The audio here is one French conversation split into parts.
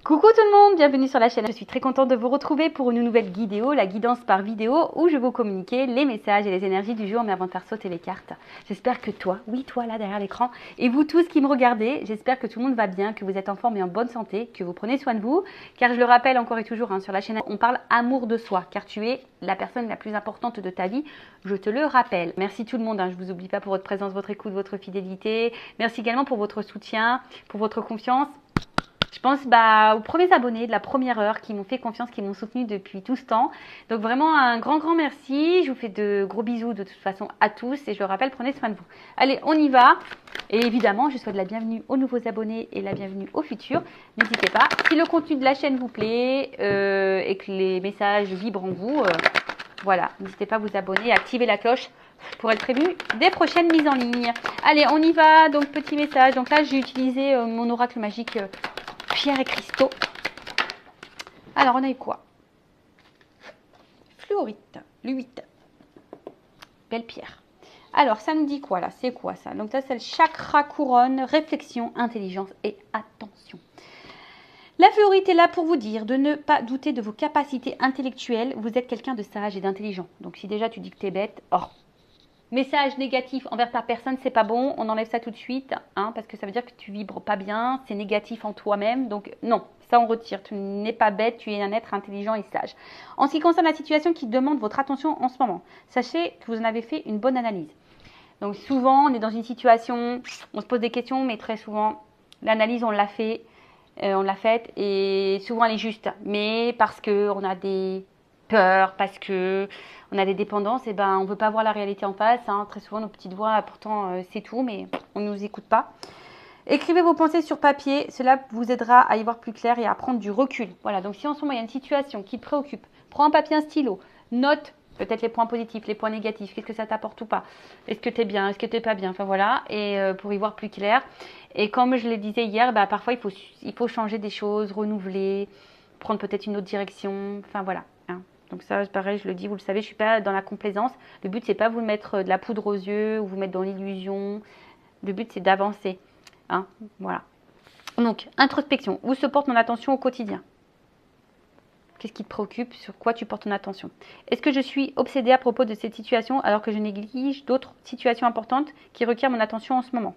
Coucou tout le monde, bienvenue sur la chaîne. Je suis très contente de vous retrouver pour une nouvelle vidéo, la guidance par vidéo, où je vais vous communiquer les messages et les énergies du jour, mais avant de faire sauter les cartes. J'espère que toi, oui toi là derrière l'écran, et vous tous qui me regardez, j'espère que tout le monde va bien, que vous êtes en forme et en bonne santé, que vous prenez soin de vous, car je le rappelle encore et toujours sur la chaîne, on parle amour de soi, car tu es la personne la plus importante de ta vie, je te le rappelle. Merci tout le monde, je ne vous oublie pas pour votre présence, votre écoute, votre fidélité. Merci également pour votre soutien, pour votre confiance. Je pense aux premiers abonnés de la première heure qui m'ont fait confiance, qui m'ont soutenu depuis tout ce temps. Donc vraiment un grand merci. Je vous fais de gros bisous de toute façon à tous. Et je le rappelle, prenez soin de vous. Allez, on y va. Et évidemment, je souhaite la bienvenue aux nouveaux abonnés et la bienvenue aux futurs. N'hésitez pas. Si le contenu de la chaîne vous plaît et que les messages vibrent en vous, voilà, n'hésitez pas à vous abonner et à activer la cloche pour être prévenu des prochaines mises en ligne. Allez, on y va. Donc, petit message. Donc là, j'ai utilisé mon oracle magique pierre et cristaux. Alors, on a eu quoi? Fluorite, l'8. Belle pierre. Alors, ça nous dit quoi là? C'est quoi ça? Donc, ça, c'est le chakra couronne, réflexion, intelligence et attention. La fluorite est là pour vous dire de ne pas douter de vos capacités intellectuelles. Vous êtes quelqu'un de sage et d'intelligent. Donc, si déjà tu dis que tu es bête, message négatif envers ta personne, c'est pas bon, on enlève ça tout de suite, parce que ça veut dire que tu vibres pas bien, c'est négatif en toi-même, donc non, ça on retire, tu n'es pas bête, tu es un être intelligent et sage. En ce qui concerne la situation qui demande votre attention en ce moment, sachez que vous en avez fait une bonne analyse. Donc souvent, on est dans une situation, on se pose des questions, mais très souvent, l'analyse, on l'a fait, on l'a faite, et souvent elle est juste, mais parce qu'on a des peurs, parce que on a des dépendances, et on ne veut pas voir la réalité en face. Très souvent, nos petites voix, pourtant, c'est tout, mais on ne nous écoute pas. Écrivez vos pensées sur papier. Cela vous aidera à y voir plus clair et à prendre du recul. Voilà, donc si en ce moment, il y a une situation qui te préoccupe, prends un papier, un stylo, note peut-être les points positifs, les points négatifs, qu'est-ce que ça t'apporte ou pas. Est-ce que tu es bien, est-ce que tu n'es pas bien, enfin voilà, et pour y voir plus clair. Et comme je le disais hier, parfois, il faut changer des choses, renouveler, prendre peut-être une autre direction, enfin voilà. Donc ça, pareil, je le dis, vous le savez, je ne suis pas dans la complaisance. Le but, c'est pas vous mettre de la poudre aux yeux ou vous mettre dans l'illusion. Le but, c'est d'avancer. Voilà. Donc, introspection. Où se porte mon attention au quotidien? Qu'est-ce qui te préoccupe? Sur quoi tu portes ton attention? Est-ce que je suis obsédée à propos de cette situation alors que je néglige d'autres situations importantes qui requièrent mon attention en ce moment?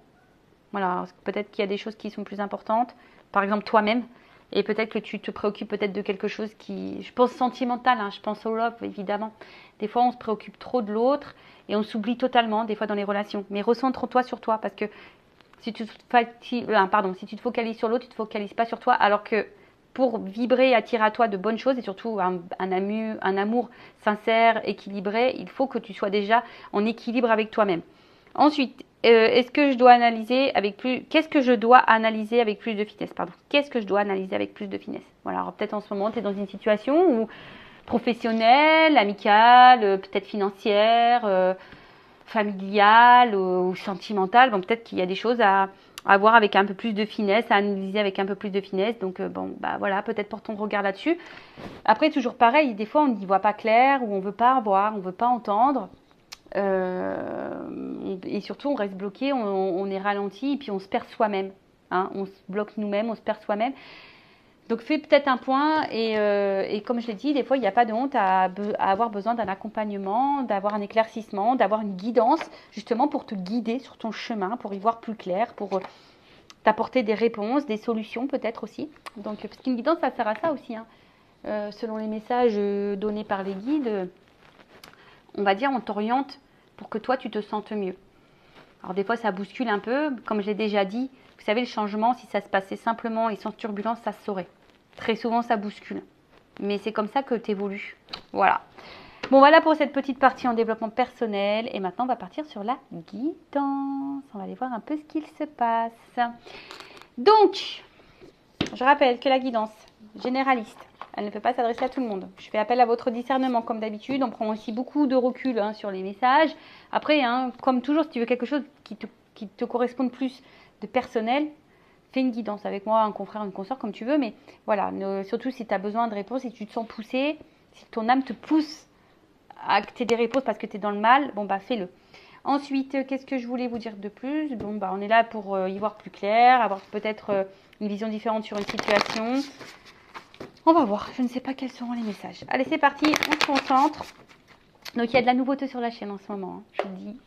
Voilà, peut-être qu'il y a des choses qui sont plus importantes. Par exemple, toi-même. Et peut-être que tu te préoccupes peut-être de quelque chose qui, je pense sentimental, je pense au love évidemment. Des fois on se préoccupe trop de l'autre et on s'oublie totalement des fois dans les relations. Mais recentre-toi sur toi parce que si tu te focalises sur l'autre, tu ne te focalises pas sur toi. Alors que pour vibrer et attirer à toi de bonnes choses et surtout un amour sincère, équilibré, il faut que tu sois déjà en équilibre avec toi-même. Ensuite, qu'est-ce que je dois analyser avec plus de finesse, Qu'est-ce que je dois analyser avec plus de finesse? Voilà, alors peut-être en ce moment, tu es dans une situation où professionnelle, amicale, peut-être financière, familiale ou sentimentale. Bon, peut-être qu'il y a des choses à voir avec un peu plus de finesse, à analyser avec un peu plus de finesse. Donc, voilà, peut-être porte ton regard là-dessus. Après, toujours pareil, des fois, on n'y voit pas clair ou on ne veut pas voir, on ne veut pas entendre. Et surtout on reste bloqué, on est ralenti et puis on se perd soi-même, on se bloque nous-mêmes, on se perd soi-même. Donc fais peut-être un point et comme je l'ai dit, des fois il n'y a pas de honte à avoir besoin d'un accompagnement, d'avoir un éclaircissement, d'avoir une guidance justement pour te guider sur ton chemin, pour y voir plus clair, pour t'apporter des réponses, des solutions peut-être aussi. Donc parce qu'une guidance ça sert à ça aussi, selon les messages donnés par les guides. On va dire, on t'oriente pour que toi, tu te sentes mieux. Alors des fois, ça bouscule un peu. Comme je l'ai déjà dit, vous savez, le changement, si ça se passait simplement et sans turbulence, ça se saurait. Très souvent, ça bouscule. Mais c'est comme ça que tu évolues. Voilà. Bon, voilà pour cette petite partie en développement personnel. Et maintenant, on va partir sur la guidance. On va aller voir un peu ce qu'il se passe. Donc, je rappelle que la guidance généraliste, elle ne peut pas s'adresser à tout le monde. Je fais appel à votre discernement comme d'habitude. On prend aussi beaucoup de recul sur les messages. Après, comme toujours, si tu veux quelque chose qui te corresponde plus de personnel, fais une guidance avec moi, un confrère, une consoeur, comme tu veux. Mais voilà, surtout si tu as besoin de réponses, si tu te sens poussé, si ton âme te pousse à que tu aies des réponses parce que tu es dans le mal, fais-le. Ensuite, qu'est-ce que je voulais vous dire de plus? Bon, bah, on est là pour y voir plus clair, avoir peut-être une vision différente sur une situation. On va voir, je ne sais pas quels seront les messages. Allez, c'est parti, on se concentre. Donc, il y a de la nouveauté sur la chaîne en ce moment, hein, je vous le dis.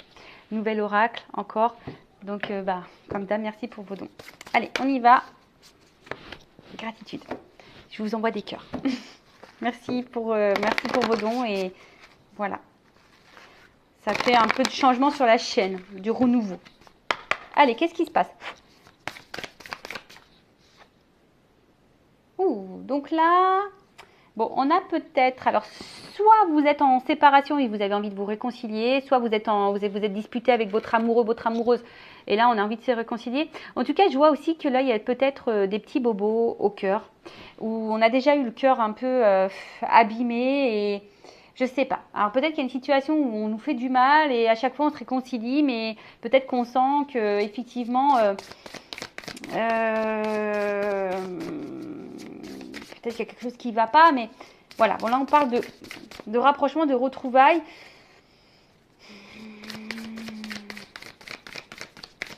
Nouvel oracle, encore. Donc, bah, comme d'hab, merci pour vos dons. Allez, on y va. Gratitude. Je vous envoie des cœurs. merci pour vos dons et voilà. Ça fait un peu de changement sur la chaîne, du renouveau. Allez, qu'est-ce qui se passe? Donc là, bon, on a peut-être, alors soit vous êtes en séparation et vous avez envie de vous réconcilier, soit vous êtes disputé avec votre amoureux, votre amoureuse, et là on a envie de se réconcilier. En tout cas, je vois aussi que là, il y a peut-être des petits bobos au cœur, où on a déjà eu le cœur un peu abîmé et je sais pas. Alors peut-être qu'il y a une situation où on nous fait du mal et à chaque fois on se réconcilie, mais peut-être qu'on sent que effectivement peut-être qu'il y a quelque chose qui ne va pas, mais voilà. Bon, là, on parle de rapprochement, de retrouvailles.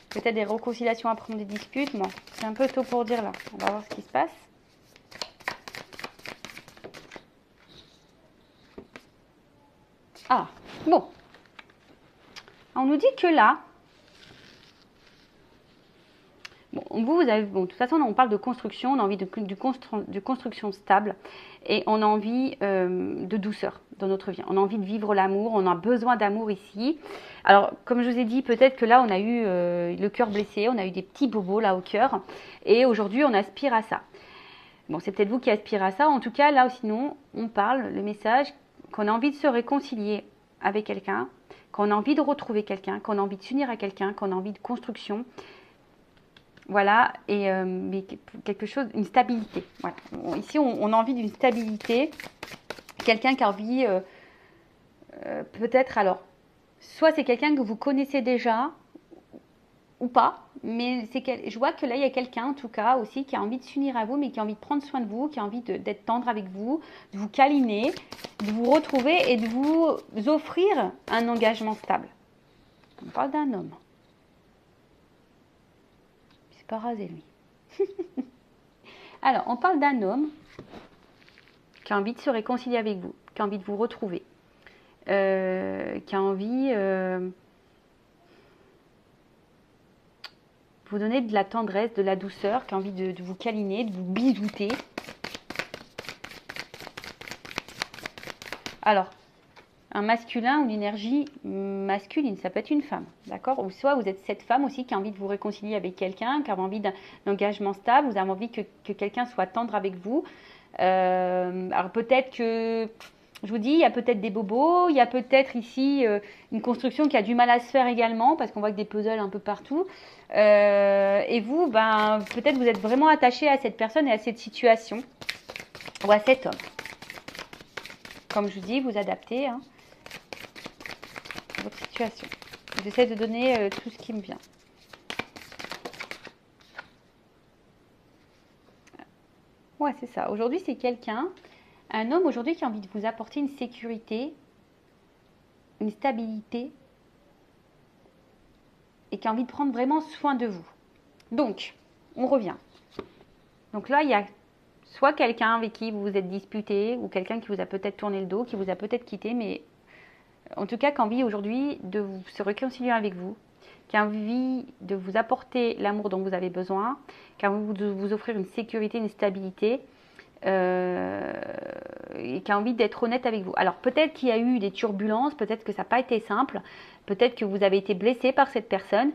Peut-être des réconciliations après des disputes. Bon, c'est un peu tôt pour dire là. On va voir ce qui se passe. Ah, bon. On nous dit que là, bon, vous avez, bon, de toute façon, on parle de construction, on a envie de construction stable et on a envie de douceur dans notre vie. On a envie de vivre l'amour, on a besoin d'amour ici. Alors, comme je vous ai dit, peut-être que là, on a eu le cœur blessé, on a eu des petits bobos là au cœur et aujourd'hui, on aspire à ça. Bon, c'est peut-être vous qui aspirez à ça. En tout cas, là, sinon, on parle, le message, qu'on a envie de se réconcilier avec quelqu'un, qu'on a envie de retrouver quelqu'un, qu'on a envie de s'unir à quelqu'un, qu'on a envie de construction. Voilà, et mais quelque chose, une stabilité. Voilà. Ici, on a envie d'une stabilité. Quelqu'un qui a envie, peut-être, alors, soit c'est quelqu'un que vous connaissez déjà, ou pas, mais je vois que là, il y a quelqu'un, en tout cas, aussi, qui a envie de s'unir à vous, mais qui a envie de prendre soin de vous, qui a envie d'être tendre avec vous, de vous câliner, de vous retrouver et de vous offrir un engagement stable. On parle d'un homme. C'est pas rasé, lui. Alors, on parle d'un homme qui a envie de se réconcilier avec vous, qui a envie de vous retrouver, qui a envie de vous donner de la tendresse, de la douceur, qui a envie de vous câliner, de vous bisouter. Alors, un masculin ou une énergie masculine, ça peut être une femme, d'accord? Ou soit vous êtes cette femme aussi qui a envie de vous réconcilier avec quelqu'un, qui a envie d'un engagement stable, vous avez envie que quelqu'un soit tendre avec vous. Alors peut-être que, je vous dis, il y a peut-être des bobos, il y a peut-être ici une construction qui a du mal à se faire également, parce qu'on voit que des puzzles un peu partout. Et vous, ben, peut-être vous êtes vraiment attaché à cette personne et à cette situation, ou à cet homme. Comme je vous dis, vous adaptez à votre situation. J'essaie de donner tout ce qui me vient. Ouais, c'est ça. Aujourd'hui, c'est quelqu'un, un homme aujourd'hui qui a envie de vous apporter une sécurité, une stabilité et qui a envie de prendre vraiment soin de vous. Donc, on revient. Donc là, il y a soit quelqu'un avec qui vous vous êtes disputé ou quelqu'un qui vous a peut-être tourné le dos, qui vous a peut-être quitté, mais en tout cas, qui a envie aujourd'hui de se réconcilier avec vous, qui a envie de vous apporter l'amour dont vous avez besoin, qui a envie de vous offrir une sécurité, une stabilité, et qui a envie d'être honnête avec vous. Alors peut-être qu'il y a eu des turbulences, peut-être que ça n'a pas été simple, peut-être que vous avez été blessé par cette personne,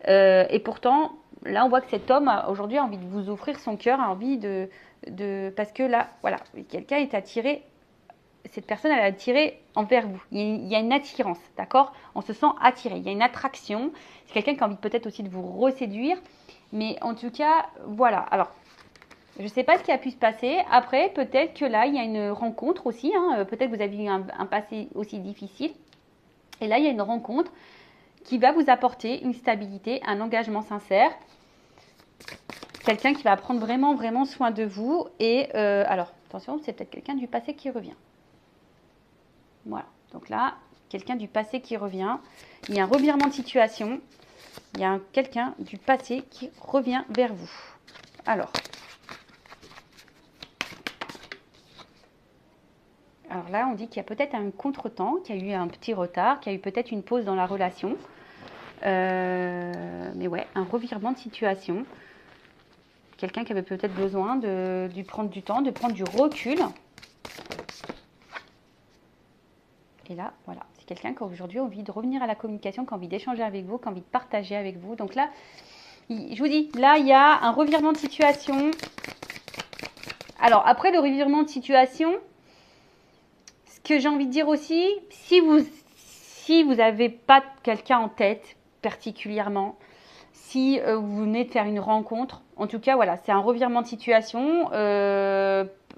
et pourtant, là on voit que cet homme aujourd'hui a envie de vous offrir son cœur, a envie parce que là, voilà, quelqu'un est attiré. Cette personne, elle est attirée envers vous. Il y a une attirance, d'accord? On se sent attiré. Il y a une attraction. C'est quelqu'un qui a envie peut-être aussi de vous reséduire. Mais en tout cas, voilà. Alors, je ne sais pas ce qui a pu se passer. Après, peut-être que là, il y a une rencontre aussi. Hein. Peut-être que vous avez eu un passé aussi difficile. Et là, il y a une rencontre qui va vous apporter une stabilité, un engagement sincère. Quelqu'un qui va prendre vraiment, vraiment soin de vous. Et alors, attention, c'est peut-être quelqu'un du passé qui revient. Voilà, donc là, quelqu'un du passé qui revient. Il y a un revirement de situation. Il y a quelqu'un du passé qui revient vers vous. Alors là, on dit qu'il y a peut-être un contretemps, qu'il y a eu un petit retard, qu'il y a eu peut-être une pause dans la relation. Mais ouais, un revirement de situation. Quelqu'un qui avait peut-être besoin de prendre du temps, de prendre du recul. Et là, voilà, c'est quelqu'un qui aujourd'hui a envie de revenir à la communication, qui a envie d'échanger avec vous, qui a envie de partager avec vous. Donc là, je vous dis, là, il y a un revirement de situation. Alors, après le revirement de situation, ce que j'ai envie de dire aussi, si vous n'avez pas quelqu'un en tête particulièrement, si vous venez de faire une rencontre, en tout cas, voilà, c'est un revirement de situation.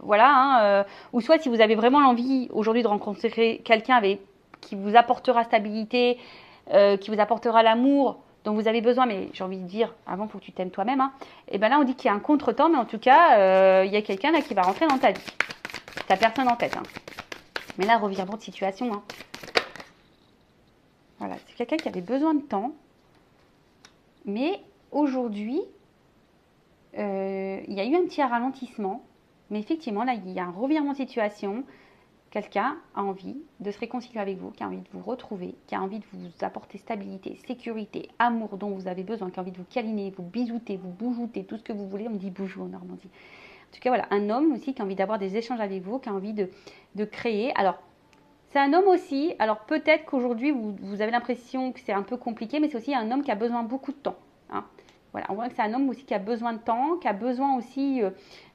Voilà, ou soit si vous avez vraiment l'envie aujourd'hui de rencontrer quelqu'un qui vous apportera stabilité, qui vous apportera l'amour dont vous avez besoin, mais j'ai envie de dire, avant, il faut que tu t'aimes toi-même. Hein. Et bien là, on dit qu'il y a un contretemps, mais en tout cas, il y a quelqu'un là qui va rentrer dans ta vie. T'as personne en tête. Hein. Mais là, revirement de situation. Hein. Voilà, c'est quelqu'un qui avait besoin de temps. Mais aujourd'hui, il y a eu un petit ralentissement. Mais effectivement, là, il y a un revirement de situation. Quelqu'un a envie de se réconcilier avec vous, qui a envie de vous retrouver, qui a envie de vous apporter stabilité, sécurité, amour dont vous avez besoin, qui a envie de vous câliner, vous bisouter, vous boujouter, tout ce que vous voulez. On dit boujou en Normandie. En tout cas, voilà, un homme aussi qui a envie d'avoir des échanges avec vous, qui a envie de créer. Alors, c'est un homme aussi. Alors, peut-être qu'aujourd'hui, vous avez l'impression que c'est un peu compliqué, mais c'est aussi un homme qui a besoin de beaucoup de temps. Hein. Voilà, on voit que c'est un homme aussi qui a besoin de temps, qui a besoin aussi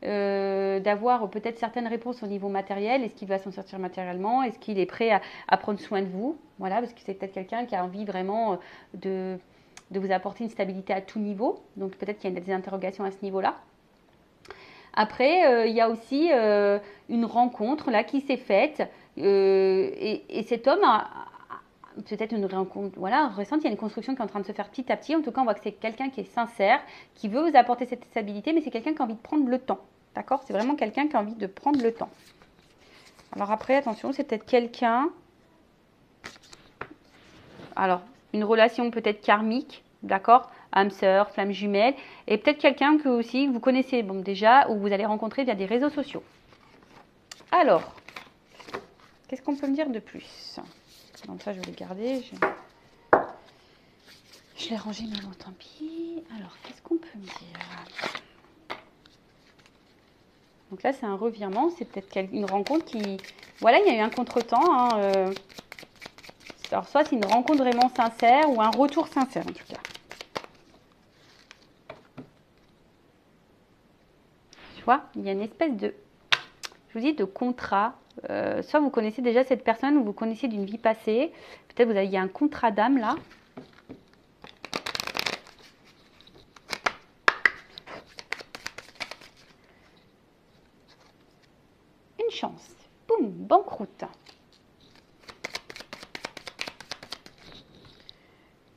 d'avoir peut-être certaines réponses au niveau matériel. Est-ce qu'il va s'en sortir matériellement? Est-ce qu'il est prêt à prendre soin de vous? Voilà, parce que c'est peut-être quelqu'un qui a envie vraiment de vous apporter une stabilité à tout niveau. Donc peut-être qu'il y a des interrogations à ce niveau-là. Après, il y a aussi une rencontre là qui s'est faite et cet homme a peut-être une rencontre récente, il y a une construction qui est en train de se faire petit à petit. En tout cas, on voit que c'est quelqu'un qui est sincère, qui veut vous apporter cette stabilité, mais c'est quelqu'un qui a envie de prendre le temps. D'accord? C'est vraiment quelqu'un qui a envie de prendre le temps. Alors après, attention, c'est peut-être quelqu'un... Alors, une relation peut-être karmique, d'accord? Âme sœur, flamme jumelle, et peut-être quelqu'un que aussi vous connaissez bon, déjà, ou vous allez rencontrer via des réseaux sociaux. Alors, qu'est-ce qu'on peut me dire de plus? Donc ça, je vais le garder. Je l'ai rangé, mais bon, tant pis. Alors, qu'est-ce qu'on peut me dire? Donc là, c'est un revirement. C'est peut-être une rencontre qui... Voilà, il y a eu un contretemps. Hein, Alors, soit c'est une rencontre vraiment sincère ou un retour sincère, en tout cas. Tu vois, il y a une espèce de... Je vous dis, de contrat. Soit vous connaissez déjà cette personne ou vous connaissez d'une vie passée. Peut-être il y a un contrat d'âme là. Une chance. Boum, banqueroute.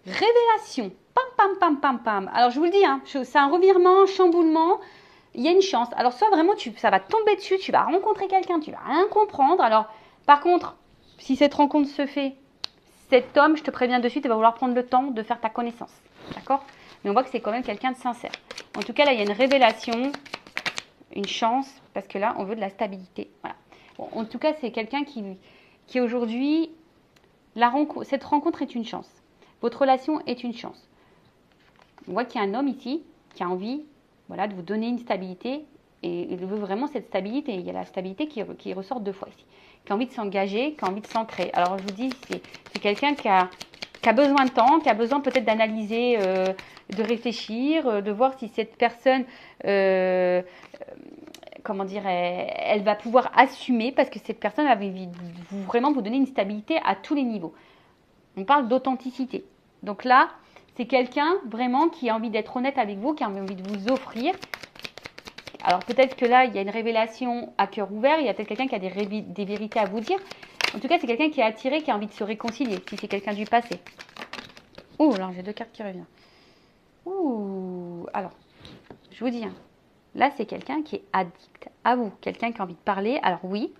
Révélation. Pam, pam, pam, pam, pam. Alors je vous le dis, hein, c'est un revirement, chamboulement. Il y a une chance. Alors soit vraiment, ça va tomber dessus, tu vas rencontrer quelqu'un, tu vas rien comprendre. Alors par contre, si cette rencontre se fait, cet homme, je te préviens de suite, il va vouloir prendre le temps de faire ta connaissance. D'accord? Mais on voit que c'est quand même quelqu'un de sincère. En tout cas, là, il y a une révélation, une chance, parce que là, on veut de la stabilité. Voilà. Bon, en tout cas, c'est quelqu'un qui aujourd'hui, cette rencontre est une chance. Votre relation est une chance. On voit qu'il y a un homme ici qui a envie de vous donner une stabilité et il veut vraiment cette stabilité. Il y a la stabilité qui ressort deux fois ici. Qui a envie de s'engager, qui a envie de s'ancrer. Alors je vous dis, c'est quelqu'un qui a besoin de temps, qui a besoin peut-être d'analyser, de réfléchir, de voir si cette personne, comment dire, elle va pouvoir assumer parce que cette personne va vraiment vous donner une stabilité à tous les niveaux. On parle d'authenticité. Donc là, c'est quelqu'un vraiment qui a envie d'être honnête avec vous, qui a envie de vous offrir. Alors peut-être que là, il y a une révélation à cœur ouvert, il y a peut-être quelqu'un qui a des vérités à vous dire. En tout cas, c'est quelqu'un qui est attiré, qui a envie de se réconcilier, si c'est quelqu'un du passé. Ouh, alors j'ai deux cartes qui reviennent. Ouh, alors, je vous dis, hein, là c'est quelqu'un qui est addict à vous, quelqu'un qui a envie de parler. Alors oui,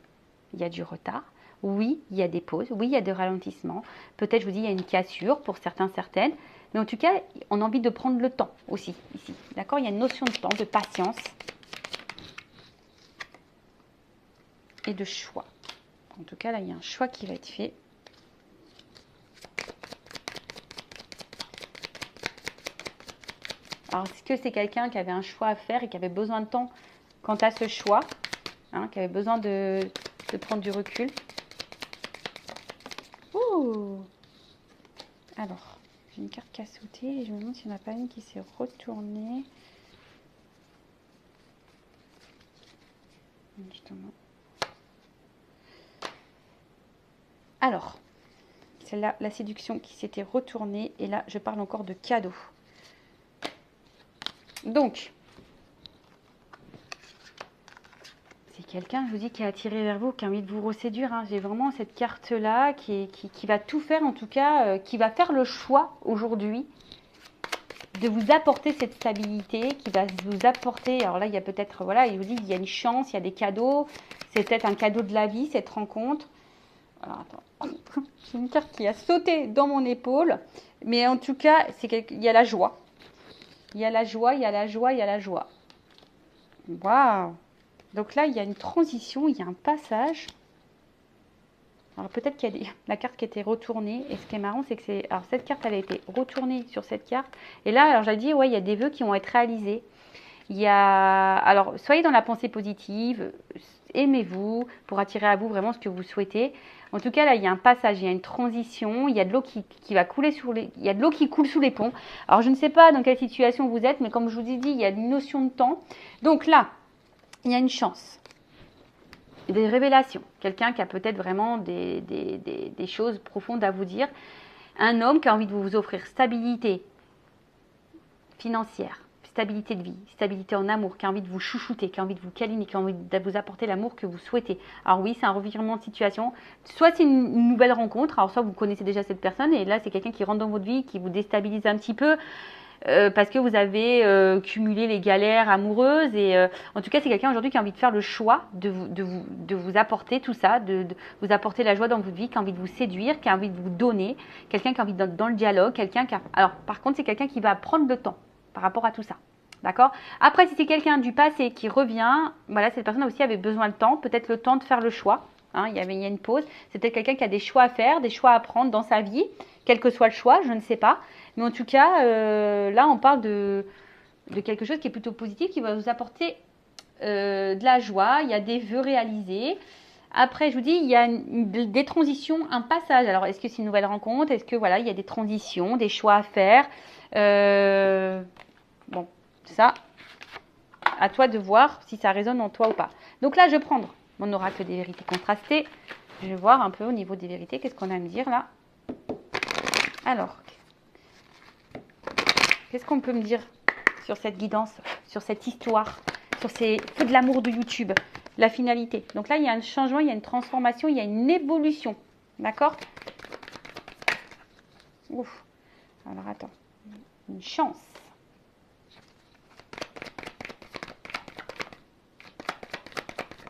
il y a du retard. Oui, il y a des pauses, oui, il y a des ralentissements. Peut-être, je vous dis, il y a une cassure pour certains, certaines. Mais en tout cas, on a envie de prendre le temps aussi, ici. D'accord? Il y a une notion de temps, de patience et de choix. En tout cas, là, il y a un choix qui va être fait. Alors, est-ce que c'est quelqu'un qui avait un choix à faire et qui avait besoin de temps quant à ce choix, hein, qui avait besoin de prendre du recul? Ouh. Alors, j'ai une carte qui a sauté et je me demande s'il n'y en a pas une qui s'est retournée. Justement. Alors, c'est là la séduction qui s'était retournée et là, je parle encore de cadeau. Donc, c'est quelqu'un, je vous dis, qui est attiré vers vous, qui a envie de vous reséduire. Hein. J'ai vraiment cette carte-là qui va tout faire, en tout cas, qui va faire le choix aujourd'hui de vous apporter cette stabilité, qui va vous apporter, alors là, il y a peut-être, voilà, il vous dit, il y a une chance, il y a des cadeaux, c'est peut-être un cadeau de la vie, cette rencontre. Alors, attends, j'ai une carte qui a sauté dans mon épaule, mais en tout cas, il y a la joie. Il y a la joie, il y a la joie, il y a la joie. Waouh! Donc là, il y a une transition, il y a un passage. Alors peut-être qu'il y a la carte qui était retournée. Et ce qui est marrant, c'est que alors cette carte, elle a été retournée sur cette carte. Et là, alors j'ai dit, ouais, il y a des vœux qui vont être réalisés. Il y a, alors soyez dans la pensée positive, aimez-vous pour attirer à vous vraiment ce que vous souhaitez. En tout cas, là, il y a un passage, il y a une transition, il y a de l'eau qui va couler il y a de l'eau qui coule sous les ponts. Alors je ne sais pas dans quelle situation vous êtes, mais comme je vous ai dit, il y a une notion de temps. Donc là, il y a une chance. Des révélations, quelqu'un qui a peut-être vraiment des choses profondes à vous dire, un homme qui a envie de vous offrir stabilité financière, stabilité de vie, stabilité en amour, qui a envie de vous chouchouter, qui a envie de vous câliner, qui a envie de vous apporter l'amour que vous souhaitez. Alors oui, c'est un revirement de situation, soit c'est une nouvelle rencontre, alors soit vous connaissez déjà cette personne et là c'est quelqu'un qui rentre dans votre vie, qui vous déstabilise un petit peu, parce que vous avez cumulé les galères amoureuses et en tout cas c'est quelqu'un aujourd'hui qui a envie de faire le choix de vous apporter tout ça, de vous apporter la joie dans votre vie, qui a envie de vous séduire, qui a envie de vous donner, quelqu'un qui a envie d'être dans le dialogue, quelqu'un qui a... Alors par contre c'est quelqu'un qui va prendre le temps par rapport à tout ça. D'accord? Après, si c'est quelqu'un du passé qui revient, voilà, cette personne aussi avait besoin de temps, peut-être le temps de faire le choix. Hein, il y a une pause. C'est peut-être quelqu'un qui a des choix à faire, des choix à prendre dans sa vie, quel que soit le choix, je ne sais pas. Mais en tout cas, là, on parle de quelque chose qui est plutôt positif, qui va vous apporter de la joie. Il y a des vœux réalisés. Après, je vous dis, il y a des transitions, un passage. Alors, est-ce que c'est une nouvelle rencontre? Est-ce que, voilà, il y a des transitions, des choix à faire? Bon, ça, à toi de voir si ça résonne en toi ou pas. Donc là, je vais prendre mon oracle des vérités contrastées. Je vais voir un peu au niveau des vérités, qu'est-ce qu'on a à me dire là. Alors, qu'est-ce qu'on peut me dire sur cette guidance, sur cette histoire, sur ces feux de l'amour de YouTube, la finalité. Donc là, il y a un changement, il y a une transformation, il y a une évolution. D'accord? Ouf. Alors, attends. Une chance.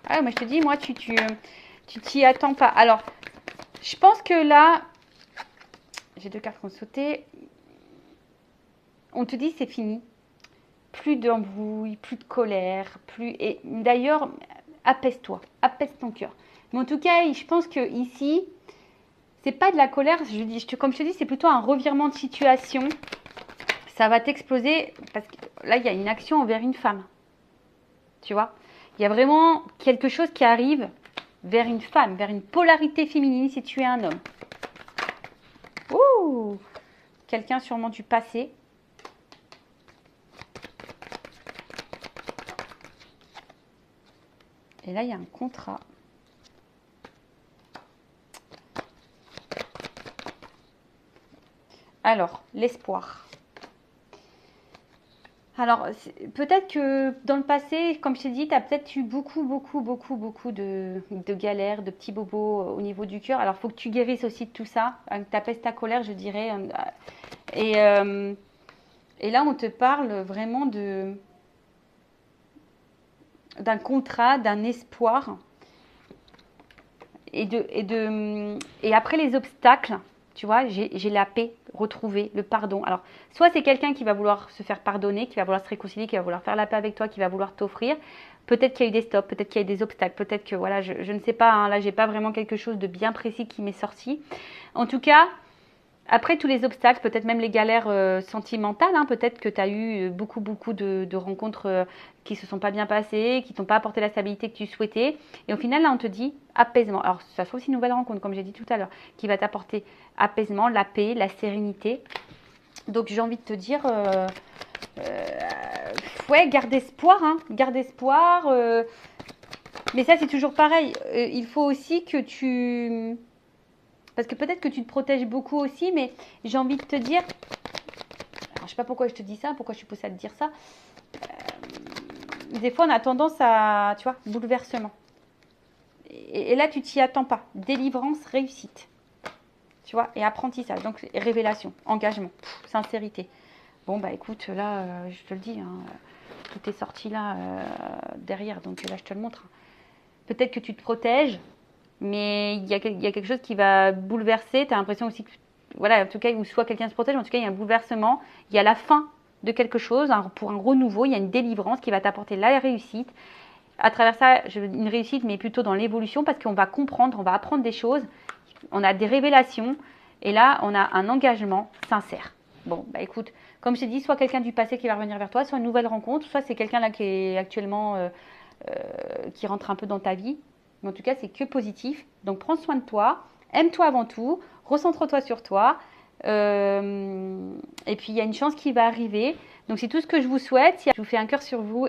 Ah, moi, je te dis, moi, tu t'y attends pas. Alors, je pense que là, j'ai deux cartes qui ont sauté. On te dit, c'est fini. Plus d'embrouille, plus de colère, plus... Et d'ailleurs, apaise-toi, apaise ton cœur. Mais en tout cas, je pense que ici, c'est pas de la colère. Comme je te dis, c'est plutôt un revirement de situation. Ça va t'exploser parce que là, il y a une action envers une femme. Tu vois? Il y a vraiment quelque chose qui arrive vers une femme, vers une polarité féminine si tu es un homme. Ouh! Quelqu'un sûrement du passé. Et là, il y a un contrat. Alors, l'espoir. Alors, peut-être que dans le passé, comme je t'ai dit, tu as peut-être eu beaucoup de galères, de petits bobos au niveau du cœur. Alors, il faut que tu guérisses aussi de tout ça, que tu apaises ta colère, je dirais. Et là, on te parle vraiment d'un contrat, d'un espoir. et après les obstacles, tu vois, j'ai la paix retrouvée, le pardon. Alors, soit c'est quelqu'un qui va vouloir se faire pardonner, qui va vouloir se réconcilier, qui va vouloir faire la paix avec toi, qui va vouloir t'offrir. Peut-être qu'il y a eu des stops, peut-être qu'il y a eu des obstacles, peut-être que, voilà, je ne sais pas, hein, là, j'ai pas vraiment quelque chose de bien précis qui m'est sorti. En tout cas, après tous les obstacles, peut-être même les galères sentimentales, hein, peut-être que tu as eu beaucoup de rencontres qui ne se sont pas bien passées, qui t'ont pas apporté la stabilité que tu souhaitais. Et au final, là, on te dit apaisement. Alors, ça sera aussi une nouvelle rencontre, comme j'ai dit tout à l'heure, qui va t'apporter apaisement, la paix, la sérénité. Donc, j'ai envie de te dire, ouais, garde espoir, hein, garde espoir. Mais ça, c'est toujours pareil. Il faut aussi que tu... Parce que peut-être que tu te protèges beaucoup aussi, mais j'ai envie de te dire... Alors, je ne sais pas pourquoi je te dis ça, pourquoi je suis poussée à te dire ça. Des fois, on a tendance à, tu vois, bouleversement. Et là, tu t'y attends pas. Délivrance, réussite. Tu vois, et apprentissage. Donc, révélation, engagement, sincérité. Bon, bah écoute, là, je te le dis, hein, tout est sorti là, derrière. Donc là, je te le montre. Peut-être que tu te protèges, mais il y a quelque chose qui va bouleverser. Tu as l'impression aussi que, voilà, en tout cas, ou soit quelqu'un se protège, mais en tout cas, il y a un bouleversement. Il y a la fin de quelque chose, hein, pour un renouveau. Il y a une délivrance qui va t'apporter la réussite. À travers ça, une réussite, mais plutôt dans l'évolution, parce qu'on va comprendre, on va apprendre des choses. On a des révélations. Et là, on a un engagement sincère. Bon, bah écoute, comme je t'ai dit, soit quelqu'un du passé qui va revenir vers toi, soit une nouvelle rencontre, soit c'est quelqu'un là qui est actuellement... qui rentre un peu dans ta vie. Mais en tout cas, c'est que positif. Donc, prends soin de toi, aime-toi avant tout, recentre-toi sur toi. Et puis, il y a une chance qui va arriver. Donc, c'est tout ce que je vous souhaite. Je vous fais un cœur sur vous.